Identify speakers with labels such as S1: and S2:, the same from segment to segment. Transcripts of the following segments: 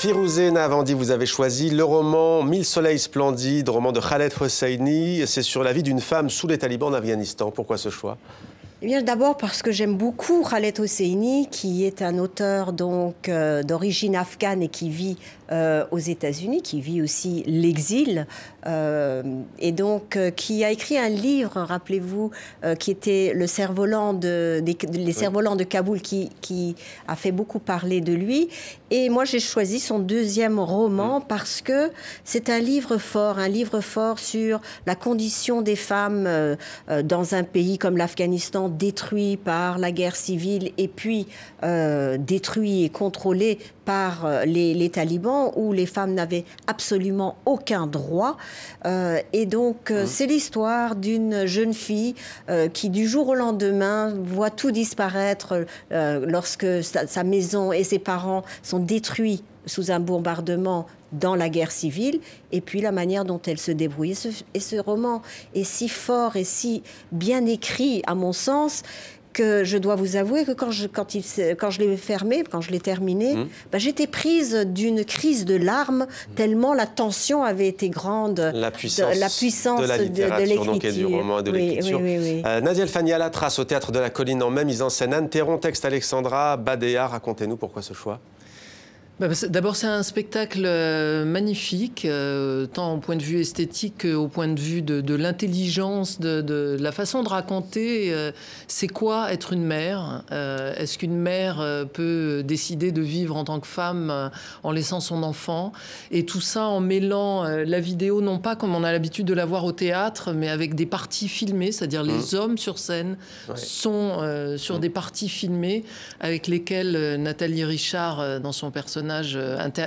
S1: Firouzeh Nahvandi, vous avez choisi le roman 1000 soleils splendides, roman de Khaled Hosseini. C'est sur la vie d'une femme sous les talibans en Afghanistan. Pourquoi ce choix ?
S2: Eh bien, d'abord parce que j'aime beaucoup Khaled Hosseini, qui est un auteur donc d'origine afghane et qui vit aux États-Unis, qui vit aussi l'exil, et donc qui a écrit un livre, rappelez-vous, qui était Le cerf-volant les cerfs-volants de Kaboul, qui a fait beaucoup parler de lui. Et moi, j'ai choisi son deuxième roman parce que c'est un livre fort sur la condition des femmes dans un pays comme l'Afghanistan, détruit par la guerre civile et puis détruit et contrôlé par les talibans, où les femmes n'avaient absolument aucun droit. Et donc, c'est l'histoire d'une jeune fille qui, du jour au lendemain, voit tout disparaître lorsque sa maison et ses parents sont détruits sous un bombardement dans la guerre civile, et puis la manière dont elle se débrouille. Et ce roman est si fort et si bien écrit, à mon sens, que je dois vous avouer que quand je l'ai fermé, quand je l'ai terminé, j'étais prise d'une crise de larmes, tellement la tension avait été grande.
S1: La puissance de la littérature, donc, et du roman et de l'écriture. Oui. Nadia El Fani à la trace au Théâtre de la Colline en mai, mise en scène Anne Théron, texte Alexandra Badea. Racontez-nous pourquoi ce choix.
S3: D'abord, c'est un spectacle magnifique, tant au point de vue esthétique qu'au point de vue de l'intelligence, de la façon de raconter. C'est quoi être une mère ? Est-ce qu'une mère peut décider de vivre en tant que femme en laissant son enfant ? Et tout ça en mêlant la vidéo, non pas comme on a l'habitude de la voir au théâtre, mais avec des parties filmées, c'est-à-dire les hommes sur scène sont sur des parties filmées avec lesquelles Nathalie Richard, dans son personnage,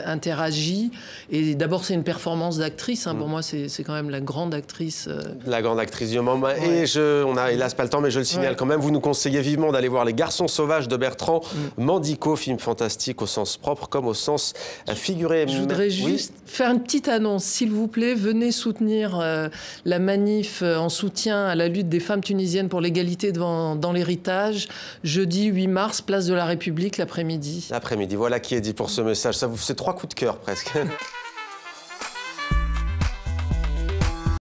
S3: interagit. Et d'abord, c'est une performance d'actrice. Pour moi, c'est quand même la grande actrice.
S1: La grande actrice du moment. Et on n'a hélas pas le temps, mais je le signale quand même. Vous nous conseillez vivement d'aller voir Les Garçons sauvages de Bertrand Mandico, film fantastique au sens propre comme au sens figuré.
S3: Je voudrais juste faire une petite annonce. S'il vous plaît, venez soutenir la manif en soutien à la lutte des femmes tunisiennes pour l'égalité dans l'héritage. Jeudi 8 mars, place de la République, l'après-midi.
S1: L'après-midi, voilà qui est dit pour ce message. Ça vous fait 3 coups de cœur presque.